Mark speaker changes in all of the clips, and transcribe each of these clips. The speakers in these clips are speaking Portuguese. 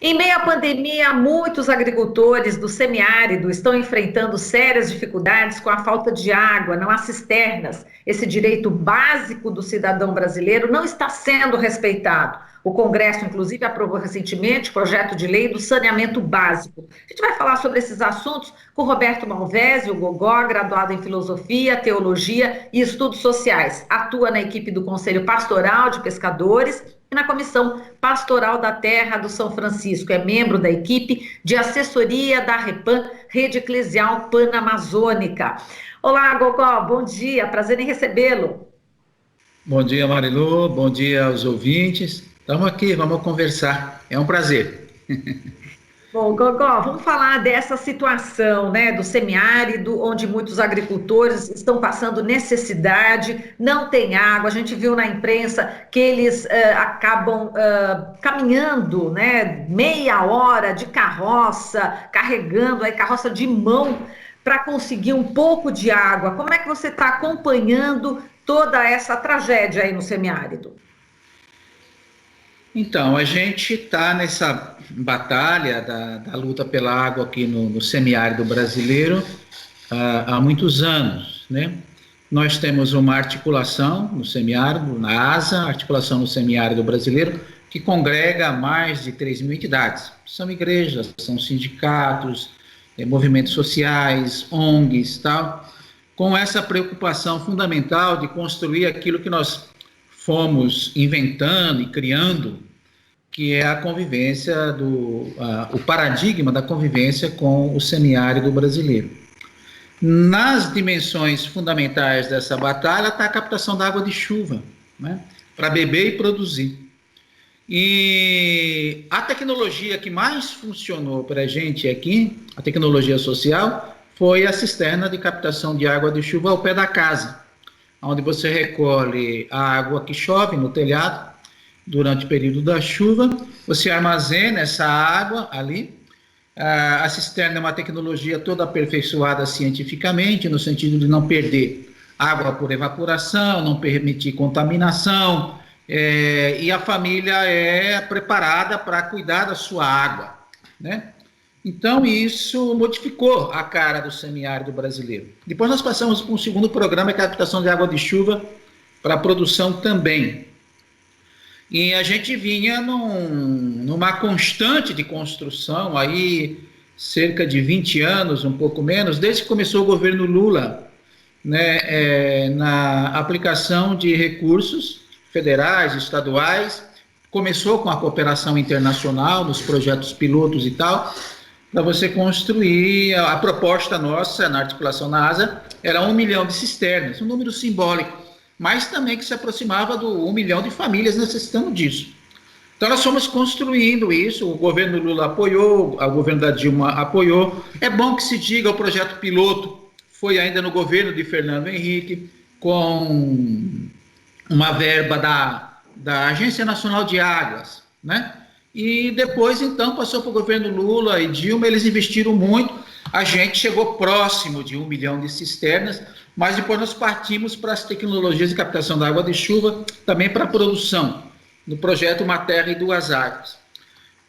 Speaker 1: Em meio à pandemia, muitos agricultores do semiárido estão enfrentando sérias dificuldades com a falta de água, não há cisternas. Esse direito básico do cidadão brasileiro não está sendo respeitado. O Congresso, inclusive, aprovou recentemente o projeto de lei do saneamento básico. A gente vai falar sobre esses assuntos com Roberto Malvese, o Gogó, graduado em Filosofia, Teologia e Estudos Sociais. Atua na equipe do Conselho Pastoral de Pescadores e na Comissão Pastoral da Terra do São Francisco. É membro da equipe de assessoria da REPAM, Rede Eclesial Panamazônica. Olá, Gogó, bom dia, prazer em recebê-lo.
Speaker 2: Bom dia, Marilu, bom dia aos ouvintes. Estamos aqui, vamos conversar. É um prazer.
Speaker 1: Bom, Gogó, vamos falar dessa situação, né, do semiárido, onde muitos agricultores estão passando necessidade, não tem água. A gente viu na imprensa que eles acabam caminhando, né, meia hora de carroça, carregando aí carroça de mão para conseguir um pouco de água. Como é que você está acompanhando toda essa tragédia aí no semiárido?
Speaker 2: Então, a gente está nessa batalha da luta pela água aqui no semiárido brasileiro há muitos anos, né? Nós temos uma articulação no semiárido, na ASA, articulação no semiárido brasileiro, que congrega mais de 3 mil entidades. São igrejas, são sindicatos, movimentos sociais, ONGs, tal, com essa preocupação fundamental de construir aquilo que nós fomos inventando e criando, que é a convivência, o paradigma da convivência com o semiárido brasileiro. Nas dimensões fundamentais dessa batalha está a captação da água de chuva, né, para beber e produzir. E a tecnologia que mais funcionou para a gente aqui, a tecnologia social, foi a cisterna de captação de água de chuva ao pé da casa, onde você recolhe a água que chove no telhado durante o período da chuva, você armazena essa água ali. A cisterna é uma tecnologia toda aperfeiçoada cientificamente, no sentido de não perder água por evaporação, não permitir contaminação, e a família é preparada para cuidar da sua água, né? Então, isso modificou a cara do semiárido brasileiro. Depois nós passamos para um segundo programa, que é a captação de água de chuva para a produção também. E a gente vinha numa constante de construção, aí cerca de 20 anos, um pouco menos, desde que começou o governo Lula, né, na aplicação de recursos federais, estaduais, começou com a cooperação internacional, nos projetos pilotos e tal, para você construir. A proposta nossa, na articulação na ASA, era 1 milhão de cisternas, um número simbólico, mas também que se aproximava do 1 milhão de famílias necessitando disso. Então nós fomos construindo isso, o governo Lula apoiou, o governo da Dilma apoiou. É bom que se diga, o projeto piloto foi ainda no governo de Fernando Henrique, com uma verba da Agência Nacional de Águas, né? E depois, então, passou para o governo Lula e Dilma, eles investiram muito, a gente chegou próximo de 1 milhão de cisternas, mas depois nós partimos para as tecnologias de captação da água de chuva, também para a produção, no projeto Uma Terra e Duas Águas.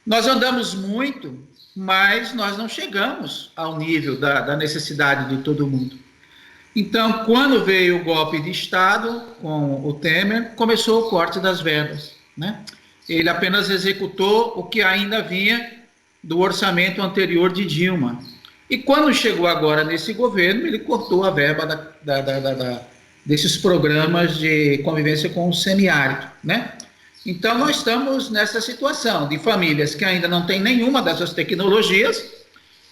Speaker 2: Nós andamos muito, mas nós não chegamos ao nível da necessidade de todo mundo. Então, quando veio o golpe de Estado, com o Temer, começou o corte das verbas, né? Ele apenas executou o que ainda vinha do orçamento anterior de Dilma. E quando chegou agora nesse governo, ele cortou a verba desses programas de convivência com o semiárido, né? Então, nós estamos nessa situação de famílias que ainda não têm nenhuma dessas tecnologias,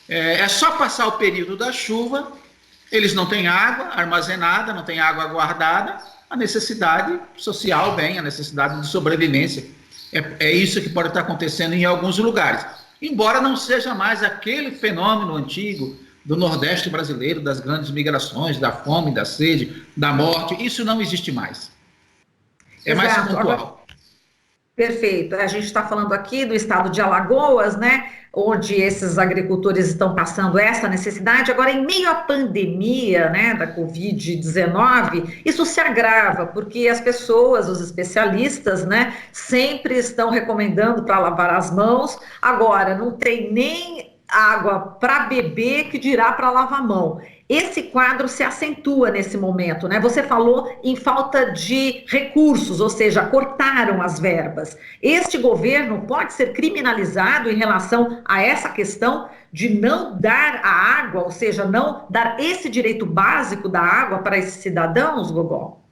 Speaker 2: é só passar o período da chuva, eles não têm água armazenada, não têm água guardada, a necessidade social vem, a necessidade de sobrevivência. É isso que pode estar acontecendo em alguns lugares. Embora não seja mais aquele fenômeno antigo do Nordeste brasileiro, das grandes migrações, da fome, da sede, da morte, isso não existe mais. É mais
Speaker 1: Exato. Agora,
Speaker 2: pontual.
Speaker 1: Perfeito. A gente está falando aqui do estado de Alagoas, né, onde esses agricultores estão passando essa necessidade. Agora, em meio à pandemia, né, da Covid-19, isso se agrava, porque as pessoas, os especialistas, né, sempre estão recomendando para lavar as mãos. Agora, não tem nem água para beber, que dirá para lavar a mão. Esse quadro se acentua nesse momento, né? Você falou em falta de recursos, ou seja, cortaram as verbas. Este governo pode ser criminalizado em relação a essa questão de não dar a água, ou seja, não dar esse direito básico da água para esses cidadãos, Gogol?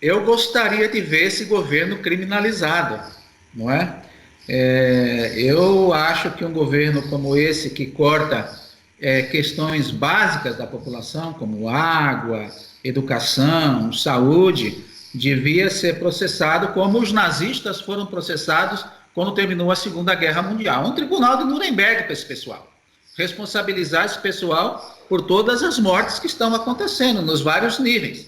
Speaker 2: Eu gostaria de ver esse governo criminalizado, não é? Eu acho que um governo como esse, que corta questões básicas da população, como água, educação, saúde, devia ser processado como os nazistas foram processados quando terminou a Segunda Guerra Mundial. Um tribunal de Nuremberg para esse pessoal. Responsabilizar esse pessoal por todas as mortes que estão acontecendo nos vários níveis.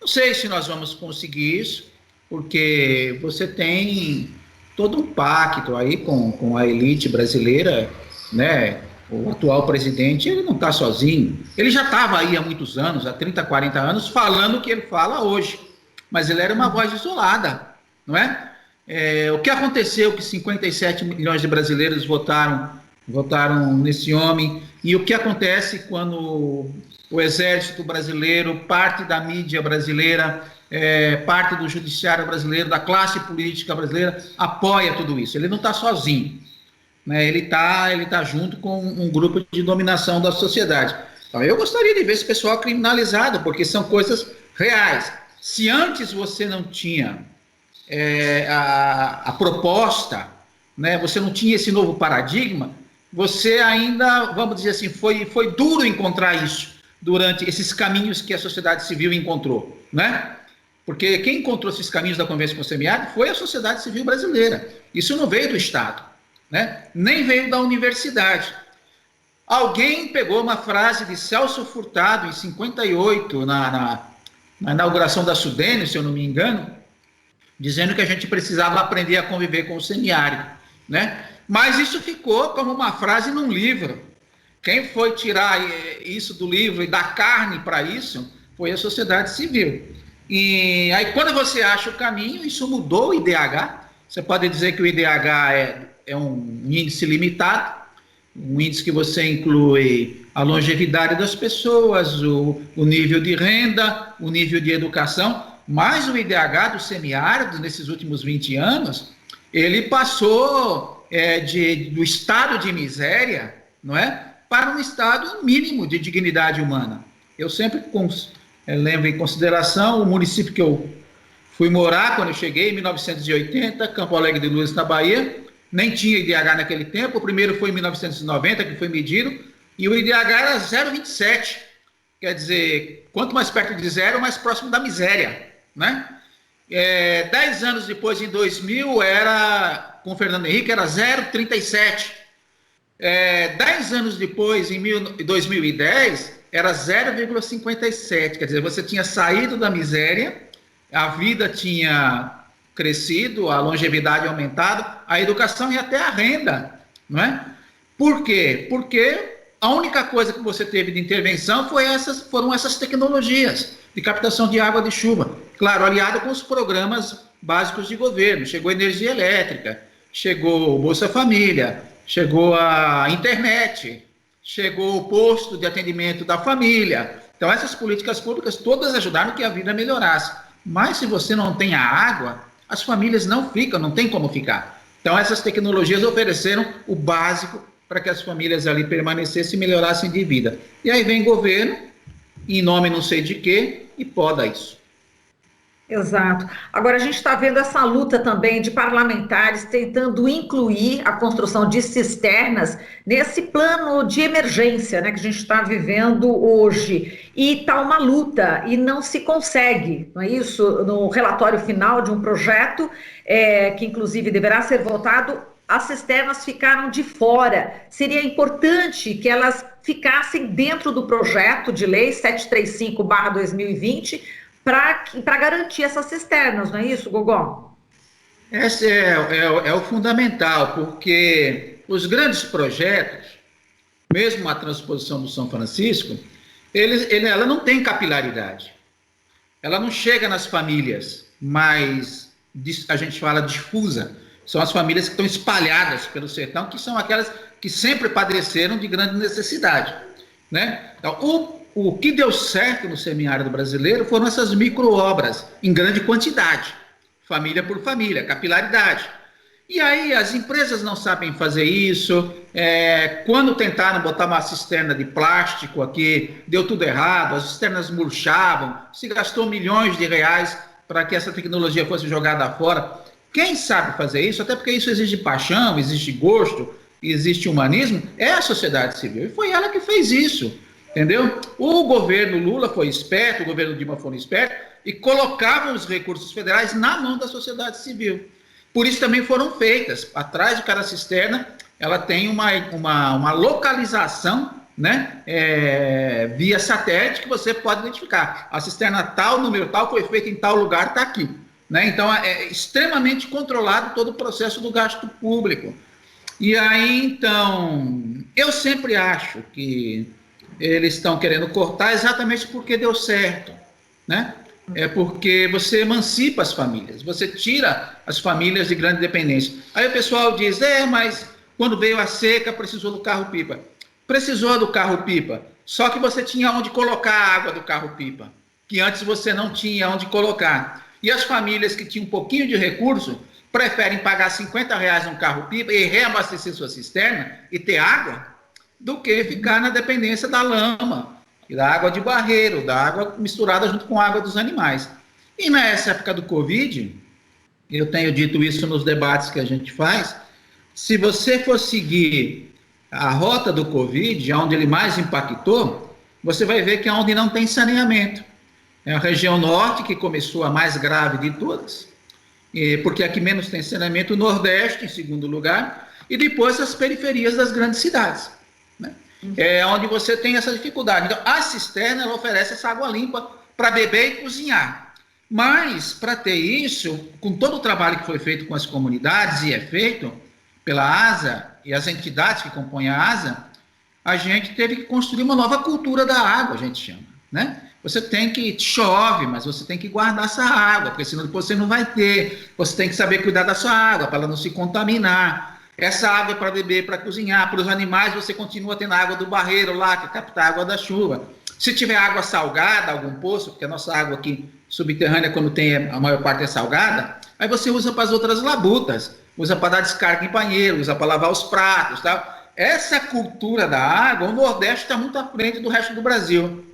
Speaker 2: Não sei se nós vamos conseguir isso, porque você tem todo um pacto aí com a elite brasileira, né? O atual presidente, ele não está sozinho. Ele já estava aí há muitos anos, há 30, 40 anos, falando o que ele fala hoje. Mas ele era uma voz isolada, não é? O que aconteceu que 57 milhões de brasileiros votaram nesse homem? E o que acontece quando o exército brasileiro, parte da mídia brasileira, parte do judiciário brasileiro, da classe política brasileira, apoia tudo isso? Ele não está sozinho. Ele tá junto com um grupo de dominação da sociedade. Então, eu gostaria de ver esse pessoal criminalizado, porque são coisas reais. Se antes você não tinha a proposta, né, você não tinha esse novo paradigma, você ainda, vamos dizer assim, foi duro encontrar isso durante esses caminhos que a sociedade civil encontrou, né? Porque quem encontrou esses caminhos da convivência com o semiárido foi a sociedade civil brasileira. Isso não veio do Estado, né? Nem veio da universidade. Alguém pegou uma frase de Celso Furtado em 58, na inauguração da Sudene, se eu não me engano, dizendo que a gente precisava aprender a conviver com o semiárido, né? Mas isso ficou como uma frase num livro. Quem foi tirar isso do livro e dar carne para isso foi a sociedade civil. E aí, quando você acha o caminho, isso mudou o IDH. Você pode dizer que o IDH é um índice limitado, um índice que você inclui a longevidade das pessoas, o nível de renda, o nível de educação, mas o IDH do semiárido, nesses últimos 20 anos, ele passou do estado de miséria, não é, para um estado mínimo de dignidade humana. Eu sempre levo em consideração o município que eu fui morar quando eu cheguei, em 1980, Campo Alegre de Lourdes, na Bahia. Nem tinha IDH naquele tempo. O primeiro foi em 1990, que foi medido, e o IDH era 0,27. Quer dizer, quanto mais perto de zero, mais próximo da miséria, né? 10 anos depois, em 2000, com o Fernando Henrique, era 0,37. 10 anos depois, em 2010, era 0,57. Quer dizer, você tinha saído da miséria, a vida tinha crescido, a longevidade aumentado, a educação e até a renda, não é? Por quê? Porque a única coisa que você teve de intervenção foram essas tecnologias de captação de água de chuva, claro, aliado com os programas básicos de governo. Chegou a energia elétrica, chegou o Bolsa Família, chegou a internet, chegou o posto de atendimento da família. Então, essas políticas públicas todas ajudaram que a vida melhorasse. Mas se você não tem a água, as famílias não tem como ficar. Então, essas tecnologias ofereceram o básico para que as famílias ali permanecessem e melhorassem de vida. E aí vem o governo, em nome não sei de quê, e poda isso.
Speaker 1: Exato. Agora, a gente está vendo essa luta também de parlamentares tentando incluir a construção de cisternas nesse plano de emergência, né, que a gente está vivendo hoje. E está uma luta e não se consegue, não é isso? No relatório final de um projeto, que inclusive deverá ser votado, as cisternas ficaram de fora. Seria importante que elas ficassem dentro do projeto de lei 735/2020, para garantir essas cisternas, não é isso, Gogol?
Speaker 2: Esse é o fundamental, porque os grandes projetos, mesmo a transposição do São Francisco, ela não tem capilaridade. Ela não chega nas famílias mais, a gente fala, difusa. São as famílias que estão espalhadas pelo sertão, que são aquelas que sempre padeceram de grande necessidade, né? Então, o que deu certo no semiárido brasileiro foram essas micro-obras, em grande quantidade, família por família, capilaridade. E aí as empresas não sabem fazer isso. Quando tentaram botar uma cisterna de plástico aqui, deu tudo errado, as cisternas murchavam, se gastou milhões de reais para que essa tecnologia fosse jogada fora. Quem sabe fazer isso, até porque isso exige paixão, existe gosto, existe humanismo, é a sociedade civil. E foi ela que fez isso, entendeu? O governo Lula foi esperto, o governo Dilma foi esperto, e colocavam os recursos federais na mão da sociedade civil. Por isso também foram feitas, atrás de cada cisterna, ela tem uma localização, né, via satélite, que você pode identificar. A cisterna tal, número tal, foi feita em tal lugar, está aqui. Né? Então, é extremamente controlado todo o processo do gasto público. E aí, então, eu sempre acho que eles estão querendo cortar exatamente porque deu certo, né? É porque você emancipa as famílias, você tira as famílias de grande dependência. Aí o pessoal diz, mas quando veio a seca precisou do carro-pipa. Precisou do carro-pipa, só que você tinha onde colocar a água do carro-pipa, que antes você não tinha onde colocar. E as famílias que tinham um pouquinho de recurso preferem pagar R$50 num carro-pipa e reabastecer sua cisterna e ter água, do que ficar na dependência da lama, da água de barreiro, da água misturada junto com a água dos animais. E nessa época do Covid, eu tenho dito isso nos debates que a gente faz, se você for seguir a rota do Covid, onde ele mais impactou, você vai ver que é onde não tem saneamento. É a região norte, que começou a mais grave de todas, porque aqui menos tem saneamento, o Nordeste, em segundo lugar, e depois as periferias das grandes cidades, né? É onde você tem essa dificuldade. Então, a cisterna, ela oferece essa água limpa para beber e cozinhar. Mas, para ter isso, com todo o trabalho que foi feito com as comunidades, e é feito pela ASA e as entidades que compõem a ASA, a gente teve que construir uma nova cultura da água, a gente chama, né? Você tem que, chove, mas você tem que guardar essa água, porque senão depois você não vai ter. Você tem que saber cuidar da sua água, para ela não se contaminar. Essa água é para beber, para cozinhar. Para os animais, você continua tendo a água do barreiro lá, que capta a água da chuva. Se tiver água salgada, algum poço, porque a nossa água aqui subterrânea, quando tem, a maior parte é salgada, aí você usa para as outras labutas. Usa para dar descarga em banheiro, usa para lavar os pratos, tal. Essa cultura da água, o Nordeste está muito à frente do resto do Brasil,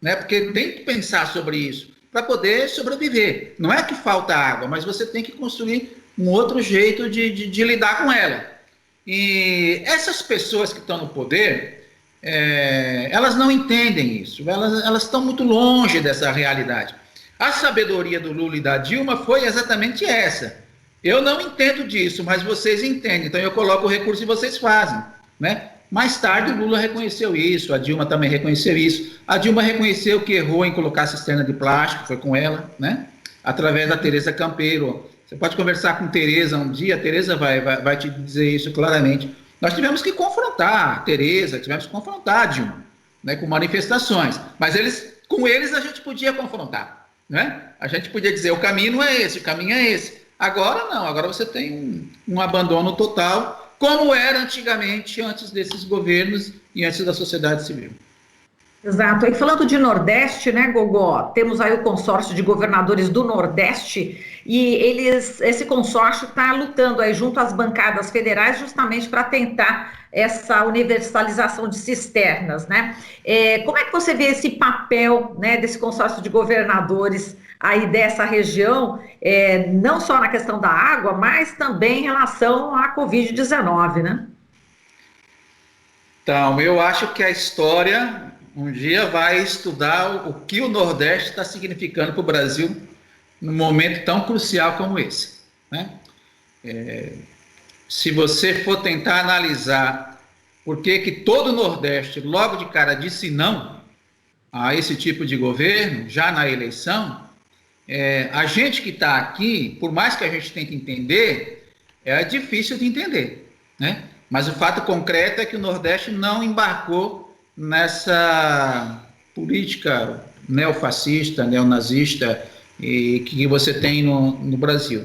Speaker 2: né? Porque tem que pensar sobre isso para poder sobreviver. Não é que falta água, mas você tem que construir um outro jeito de lidar com ela. E essas pessoas que estão no poder, elas não entendem isso, elas estão muito longe dessa realidade. A sabedoria do Lula e da Dilma foi exatamente essa. Eu não entendo disso, mas vocês entendem, então eu coloco o recurso e vocês fazem, né? Mais tarde o Lula reconheceu isso, a Dilma também reconheceu isso. A Dilma reconheceu que errou em colocar cisterna de plástico, foi com ela, né? Através da Tereza Campeiro. Você pode conversar com Tereza um dia, a Tereza vai te dizer isso claramente. Nós tivemos que confrontar a Tereza, tivemos que confrontar a Dilma, né? Com manifestações. Mas com eles a gente podia confrontar, né? A gente podia dizer, o caminho não é esse, o caminho é esse. Agora não, agora você tem um abandono total, como era antigamente, antes desses governos e antes da sociedade civil.
Speaker 1: Exato. E falando de Nordeste, né, Gogó, temos aí o consórcio de governadores do Nordeste e esse consórcio está lutando aí junto às bancadas federais justamente para tentar essa universalização de cisternas, né? Como é que você vê esse papel, né, desse consórcio de governadores aí dessa região, não só na questão da água, mas também em relação à Covid-19, né?
Speaker 2: Então, eu acho que a história um dia vai estudar o que o Nordeste está significando para o Brasil num momento tão crucial como esse, né? Se você for tentar analisar por que todo o Nordeste logo de cara disse não a esse tipo de governo, já na eleição, A gente que está aqui, por mais que a gente tente entender, é difícil de entender, né? Mas o fato concreto é que o Nordeste não embarcou nessa política neofascista, neonazista e que você tem no Brasil.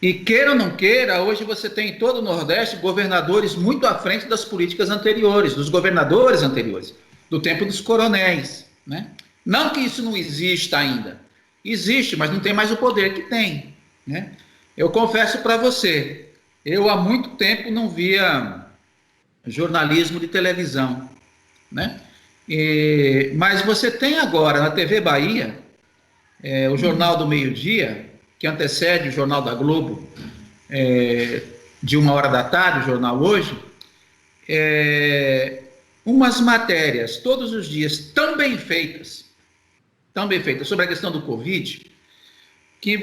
Speaker 2: E queira ou não queira, hoje você tem em todo o Nordeste governadores muito à frente das políticas anteriores, dos governadores anteriores, do tempo dos coronéis, né? Não que isso não exista ainda. Existe, mas não tem mais o poder que tem, né? Eu confesso para você, eu há muito tempo não via jornalismo de televisão, né? Mas você tem agora na TV Bahia, o Jornal do Meio-Dia, que antecede o Jornal da Globo, de 13h, o Jornal Hoje, umas matérias todos os dias tão bem feitas, sobre a questão do Covid, que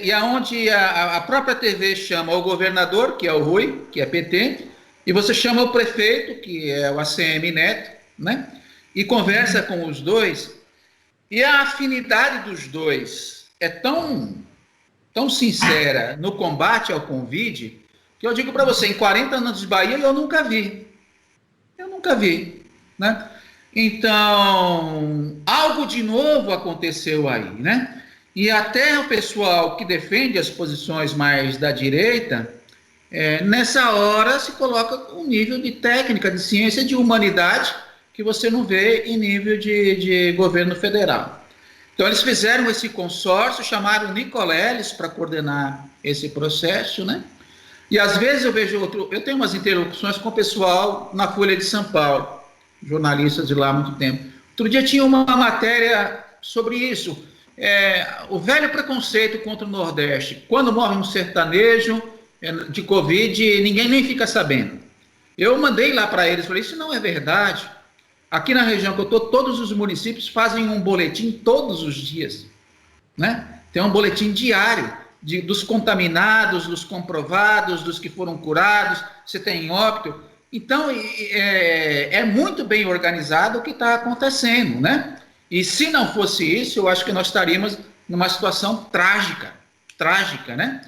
Speaker 2: e aonde a própria TV chama o governador, que é o Rui, que é PT, e você chama o prefeito, que é o ACM Neto, né? E conversa com os dois, e a afinidade dos dois é tão sincera no combate ao Covid, que eu digo para você, em 40 anos de Bahia, eu nunca vi, né? Então, algo de novo aconteceu aí, né? E até o pessoal que defende as posições mais da direita, nessa hora se coloca um nível de técnica, de ciência, de humanidade, que você não vê em nível de governo federal. Então, eles fizeram esse consórcio, chamaram o Nicoleles para coordenar esse processo, né? E às vezes eu vejo eu tenho umas interlocuções com o pessoal na Folha de São Paulo, jornalistas de lá há muito tempo. Outro dia tinha uma matéria sobre isso, o velho preconceito contra o Nordeste. Quando morre um sertanejo de Covid, ninguém nem fica sabendo. Eu mandei lá para eles, falei, isso não é verdade. Aqui na região que eu estou, todos os municípios fazem um boletim todos os dias, né? Tem um boletim diário dos contaminados, dos comprovados, dos que foram curados, se tem óbito. Então, é muito bem organizado o que está acontecendo, né? E se não fosse isso, eu acho que nós estaríamos numa situação trágica, né?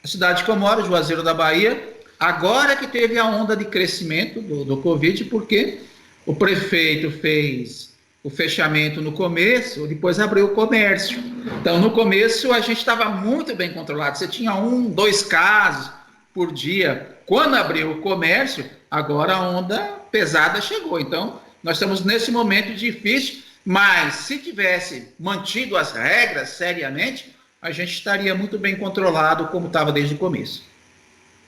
Speaker 2: A cidade que eu moro, Juazeiro da Bahia, agora que teve a onda de crescimento do Covid, porque o prefeito fez o fechamento no começo, depois abriu o comércio. Então, no começo, a gente estava muito bem controlado. Você tinha 1, 2 casos por dia. Quando abriu o comércio, agora a onda pesada chegou. Então, nós estamos nesse momento difícil, mas se tivesse mantido as regras seriamente, a gente estaria muito bem controlado, como estava desde o começo.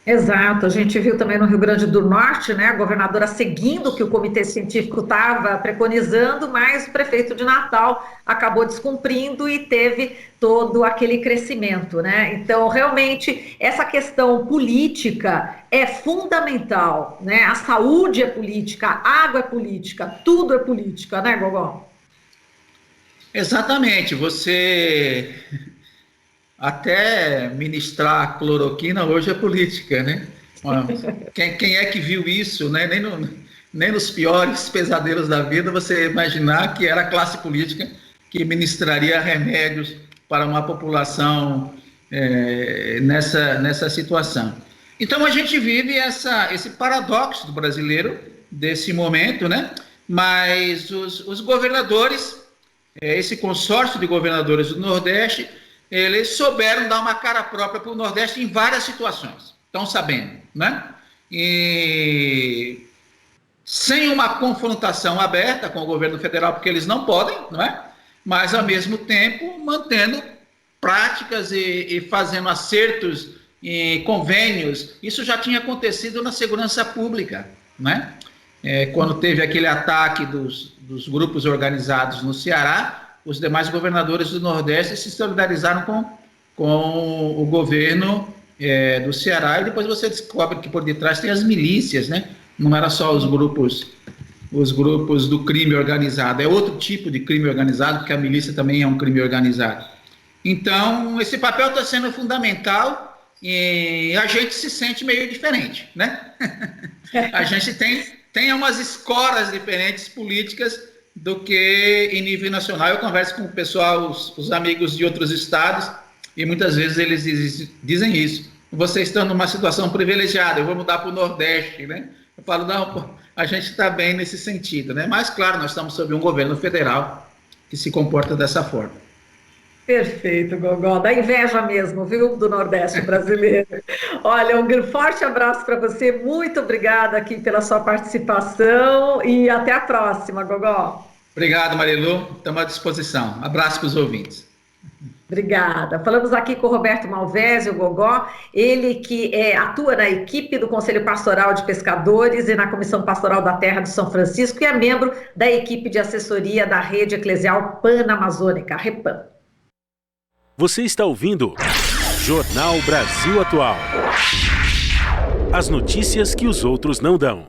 Speaker 1: Exato, a gente viu também no Rio Grande do Norte, né, a governadora seguindo o que o comitê científico estava preconizando, mas o prefeito de Natal acabou descumprindo e teve todo aquele crescimento, né? Então, realmente, essa questão política é fundamental, né? A saúde é política, a água é política, tudo é política, né, Gogó?
Speaker 2: Exatamente, você... Até ministrar cloroquina hoje é política, né? Quem é que viu isso, né? Nem nos piores pesadelos da vida você imaginar que era a classe política que ministraria remédios para uma população nessa situação. Então a gente vive esse paradoxo do brasileiro, desse momento, né? Mas os governadores, esse consórcio de governadores do Nordeste, eles souberam dar uma cara própria para o Nordeste em várias situações. Estão sabendo, né? E sem uma confrontação aberta com o governo federal, porque eles não podem, não é? Mas, ao mesmo tempo, mantendo práticas e fazendo acertos e convênios. Isso já tinha acontecido na segurança pública, né? Quando teve aquele ataque dos grupos organizados no Ceará, os demais governadores do Nordeste se solidarizaram com o governo do Ceará, e depois você descobre que por detrás tem as milícias, né? Não era só os grupos do crime organizado, é outro tipo de crime organizado, porque a milícia também é um crime organizado. Então, esse papel está sendo fundamental e a gente se sente meio diferente, né? A gente tem umas escolas diferentes políticas do que em nível nacional. Eu converso com o pessoal, os amigos de outros estados, e muitas vezes eles dizem isso. Vocês estão numa situação privilegiada, eu vou mudar para o Nordeste, né? Eu falo, não, a gente está bem nesse sentido, né? Mas, claro, nós estamos sob um governo federal que se comporta dessa forma.
Speaker 1: Perfeito, Gogó. Dá inveja mesmo, viu, do Nordeste brasileiro. Olha, um forte abraço para você. Muito obrigada aqui pela sua participação e até a próxima, Gogó.
Speaker 2: Obrigado, Marilu. Estamos à disposição. Abraço para os ouvintes.
Speaker 1: Obrigada. Falamos aqui com o Roberto Malvese, o Gogó, ele que atua na equipe do Conselho Pastoral de Pescadores e na Comissão Pastoral da Terra de São Francisco e é membro da equipe de assessoria da Rede Eclesial Panamazônica, a REPAM.
Speaker 3: Você está ouvindo Jornal Brasil Atual. As notícias que os outros não dão.